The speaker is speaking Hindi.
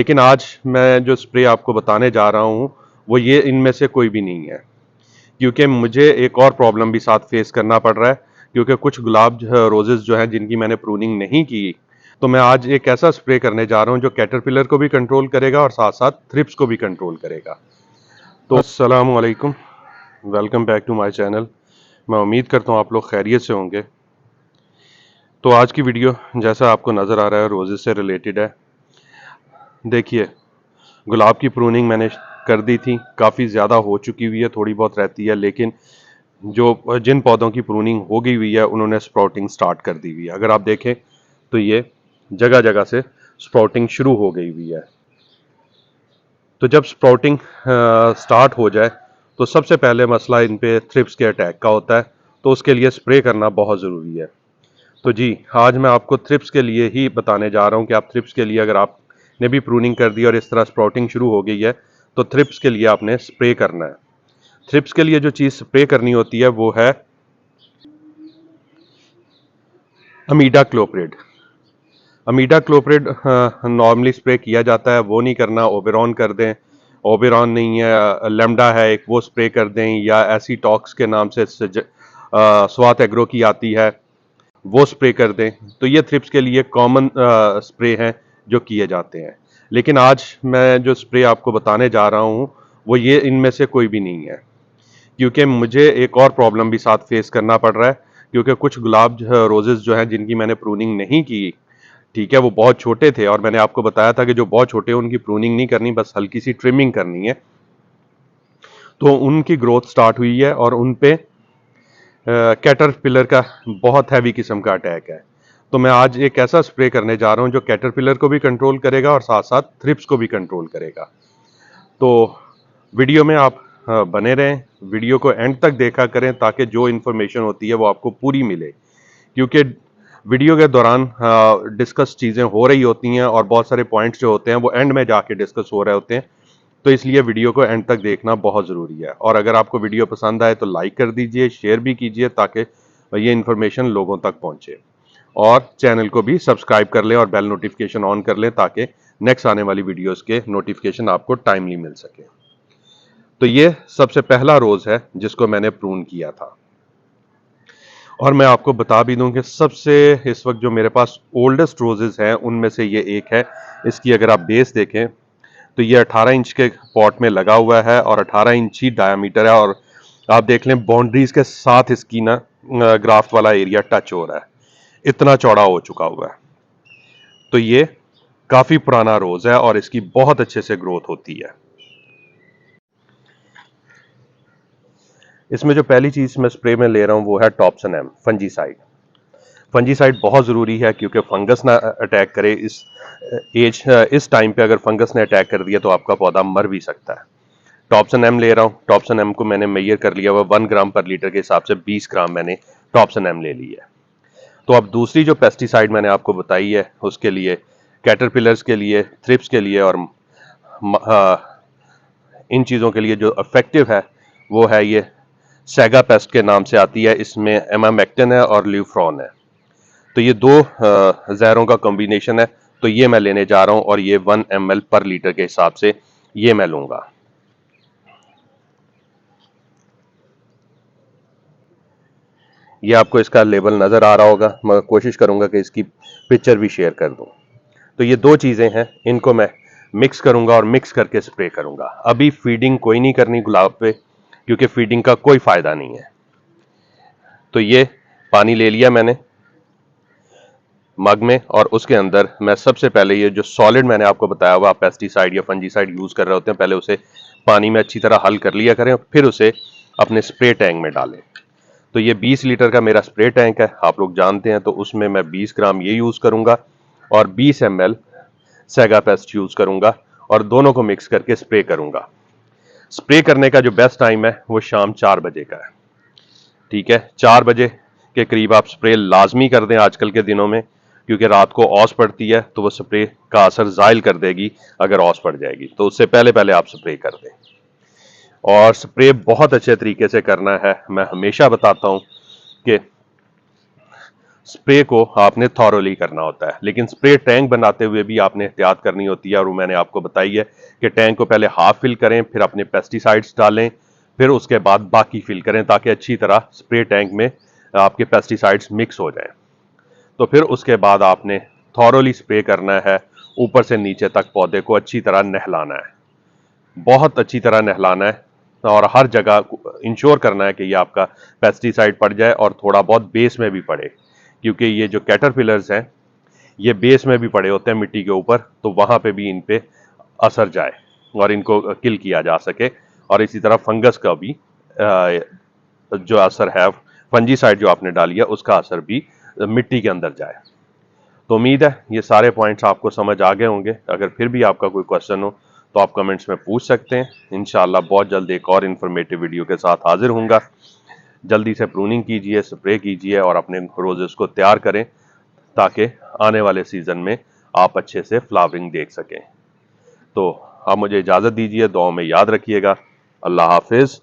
लेकिन आज मैं जो स्प्रे आपको बताने जा रहा हूँ वो ये इनमें से कोई भी नहीं है, क्योंकि मुझे एक और प्रॉब्लम भी साथ फेस करना पड़ रहा है। क्योंकि कुछ गुलाब रोजेस जो हैं जिनकी मैंने प्रूनिंग नहीं की, तो मैं आज एक ऐसा स्प्रे करने जा रहा हूँ जो कैटरपिलर को भी कंट्रोल करेगा और साथ साथ थ्रिप्स को भी कंट्रोल करेगा। तो अस्सलाम वालेकुम, welcome back to my channel. मैं उम्मीद करता हूँ आप लोग खैरियत से होंगे। तो आज की वीडियो जैसा आपको नज़र आ रहा है रोजेस से रिलेटेड है। देखिए, गुलाब की प्रूनिंग मैंने कर दी थी, काफ़ी ज़्यादा हो चुकी हुई है, थोड़ी बहुत रहती है, लेकिन जो जिन पौधों की प्रूनिंग हो गई हुई है उन्होंने स्प्राउटिंग स्टार्ट कर दी हुई है। अगर आप देखें तो ये जगह जगह से स्प्राउटिंग शुरू हो गई हुई है। तो जब स्प्राउटिंग स्टार्ट हो जाए तो सबसे पहले मसला इन पे थ्रिप्स के अटैक का होता है, तो उसके लिए स्प्रे करना बहुत ज़रूरी है। तो जी, आज मैं आपको थ्रिप्स के लिए ही बताने जा रहा हूँ कि आप थ्रिप्स के लिए, अगर आपने भी प्रूनिंग कर दी और इस तरह स्प्राउटिंग शुरू हो गई है, तो थ्रिप्स के लिए आपने स्प्रे करना है। थ्रिप्स के लिए जो चीज़ स्प्रे करनी होती है वो है अमीडा क्लोप्रिड। अमीडा क्लोप्रिड नॉर्मली स्प्रे किया जाता है, वो नहीं करना, ओबेरॉन कर दें। ओबेरॉन नहीं है, लेमडा है एक, वो स्प्रे कर दें, या ऐसी टॉक्स के नाम से स्वात एग्रो की आती है, वो स्प्रे कर दें। तो ये थ्रिप्स के लिए कॉमन स्प्रे हैं जो किए जाते हैं। लेकिन आज मैं जो स्प्रे आपको बताने जा रहा हूँ वो ये इनमें से कोई भी नहीं है, क्योंकि मुझे एक और प्रॉब्लम भी साथ फेस करना पड़ रहा है। क्योंकि कुछ गुलाब रोजेस जो हैं जिनकी मैंने प्रूनिंग नहीं की, ठीक है, वो बहुत छोटे थे और मैंने आपको बताया था कि जो बहुत छोटे हैं उनकी प्रूनिंग नहीं करनी, बस हल्की सी ट्रिमिंग करनी है। तो उनकी ग्रोथ स्टार्ट हुई है और उन पे कैटरपिलर का बहुत हैवी किस्म का अटैक है। तो मैं आज एक ऐसा स्प्रे करने जा रहा हूं जो कैटरपिलर को भी कंट्रोल करेगा और साथ साथ थ्रिप्स को भी कंट्रोल करेगा। तो वीडियो में आप बने रहें, वीडियो को एंड तक देखा करें ताकि जो इन्फॉर्मेशन होती है वो आपको पूरी मिले। क्योंकि वीडियो के दौरान डिस्कस चीज़ें हो रही होती हैं और बहुत सारे पॉइंट्स जो होते हैं वो एंड में जाके डिस्कस हो रहे होते हैं। तो इसलिए वीडियो को एंड तक देखना बहुत ज़रूरी है। और अगर आपको वीडियो पसंद आए तो लाइक कर दीजिए, शेयर भी कीजिए ताकि ये इन्फॉर्मेशन लोगों तक पहुंचे। और चैनल को भी सब्सक्राइब कर लें और बेल नोटिफिकेशन ऑन कर लें ताकि नेक्स्ट आने वाली वीडियोस के नोटिफिकेशन आपको टाइमली मिल सके। तो ये सबसे पहला रोज़ है जिसको मैंने प्रून किया था। और मैं आपको बता भी दूं कि सबसे इस वक्त जो मेरे पास ओल्डेस्ट रोजेस हैं उनमें से ये एक है। इसकी अगर आप बेस देखें तो ये 18 इंच के पॉट में लगा हुआ है और 18 इंच ही डायामीटर है। और आप देख लें बाउंड्रीज के साथ इसकी ना ग्राफ्ट वाला एरिया टच हो रहा है, इतना चौड़ा हो चुका हुआ है। तो ये काफी पुराना रोज है और इसकी बहुत अच्छे से ग्रोथ होती है। इसमें जो पहली चीज मैं स्प्रे में ले रहा हूं वो है टॉप्सन एम फंजीसाइड। फंजीसाइड बहुत ज़रूरी है क्योंकि फंगस ना अटैक करे। इस टाइम पे अगर फंगस ने अटैक कर दिया तो आपका पौधा मर भी सकता है। टॉप्सन एम ले रहा हूँ। टॉप्सन एम को मैंने मेजर कर लिया हुआ 1 ग्राम पर लीटर के हिसाब से 20 ग्राम मैंने टॉप्सन एम ले ली है। तो अब दूसरी जो पेस्टिसाइड मैंने आपको बताई है उसके लिए, कैटरपिलर्स के लिए, थ्रिप्स के लिए और इन चीज़ों के लिए जो इफेक्टिव है वो है ये सैगा पेस्ट के नाम से आती है। इसमें एमामेक्टिन है और ल्यूफ्रॉन है। तो ये दो जहरों का कॉम्बिनेशन है। तो ये मैं लेने जा रहा हूं और ये 1 ml पर लीटर के हिसाब से ये मैं लूंगा। ये आपको इसका लेबल नजर आ रहा होगा, मैं कोशिश करूंगा कि इसकी पिक्चर भी शेयर कर दूं। तो ये दो चीजें हैं, इनको मैं मिक्स करूंगा और मिक्स करके स्प्रे करूंगा। अभी फीडिंग कोई नहीं करनी गुलाब पे, क्योंकि फीडिंग का कोई फायदा नहीं है। तो ये पानी ले लिया मैंने मग में और उसके अंदर मैं सबसे पहले ये जो सॉलिड मैंने आपको बताया हुआ, आप पेस्टिसाइड या फंजीसाइड यूज कर रहे होते हैं, पहले उसे पानी में अच्छी तरह हल कर लिया करें और फिर उसे अपने स्प्रे टैंक में डालें। तो ये 20 लीटर का मेरा स्प्रे टैंक है, आप लोग जानते हैं। तो उसमें मैं 20 ग्राम ये यूज करूंगा और 20 ml सेगा पेस्ट यूज करूंगा और दोनों को मिक्स करके स्प्रे करूंगा। स्प्रे करने का जो बेस्ट टाइम है वो शाम 4 बजे का है। ठीक है, 4 बजे के करीब आप स्प्रे लाजमी कर दें आजकल के दिनों में, क्योंकि रात को औस पड़ती है तो वो स्प्रे का असर ज़ायल कर देगी अगर औस पड़ जाएगी। तो उससे पहले पहले आप स्प्रे कर दें और स्प्रे बहुत अच्छे तरीके से करना है। मैं हमेशा बताता हूं कि स्प्रे को आपने थॉरोली करना होता है, लेकिन स्प्रे टैंक बनाते हुए भी आपने एहतियात करनी होती है। और मैंने आपको बताई है कि टैंक को पहले हाफ फिल करें, फिर अपने पेस्टिसाइड्स डालें, फिर उसके बाद बाकी फिल करें, ताकि अच्छी तरह स्प्रे टैंक में आपके पेस्टिसाइड्स मिक्स हो जाएं। तो फिर उसके बाद आपने थॉरोली स्प्रे करना है, ऊपर से नीचे तक पौधे को अच्छी तरह नहलाना है, बहुत अच्छी तरह नहलाना है, और हर जगह इंश्योर करना है कि ये आपका पेस्टिसाइड पड़ जाए और थोड़ा बहुत बेस में भी पड़े, क्योंकि ये जो कैटरपिलर्स हैं ये बेस में भी पड़े होते हैं मिट्टी के ऊपर, तो वहां पे भी इन पे असर जाए और इनको किल किया जा सके। और इसी तरह फंगस का भी जो असर है, फंजीसाइड जो आपने डाली है उसका असर भी मिट्टी के अंदर जाए। तो उम्मीद है ये सारे पॉइंट्स आपको समझ आ गए होंगे। अगर फिर भी आपका कोई क्वेश्चन हो तो आप कमेंट्स में पूछ सकते हैं। इंशाल्लाह बहुत जल्द एक और इन्फॉर्मेटिव वीडियो के साथ हाजिर होऊंगा। जल्दी से प्रूनिंग कीजिए, स्प्रे कीजिए और अपने रोजेस को तैयार करें, ताकि आने वाले सीजन में आप अच्छे से फ्लावरिंग देख सकें। तो आप मुझे इजाज़त दीजिए, दुआओं में याद रखिएगा। अल्लाह हाफिज़।